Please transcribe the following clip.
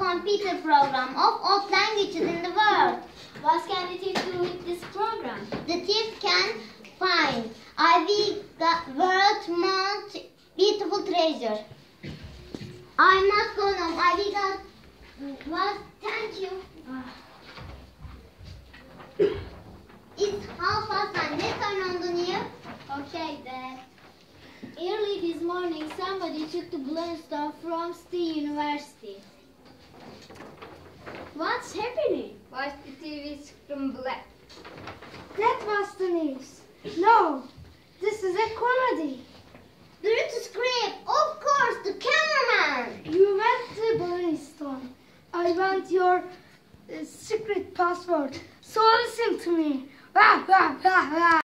computer program of all languages in the world. What can the thief do with this program? The thief can find Ivy world's most beautiful treasure. I must go now. Ivy got what? Thank you. It's 9:30. Let's turn on the news. Okay, Dad. Early this morning, somebody took the Blundstone from the university. What's happening? Watch the TV screen black. That was the news. No, this is a comedy. The little script, of course, the cameraman. You went to Blundstone. I want your secret password. So listen to me.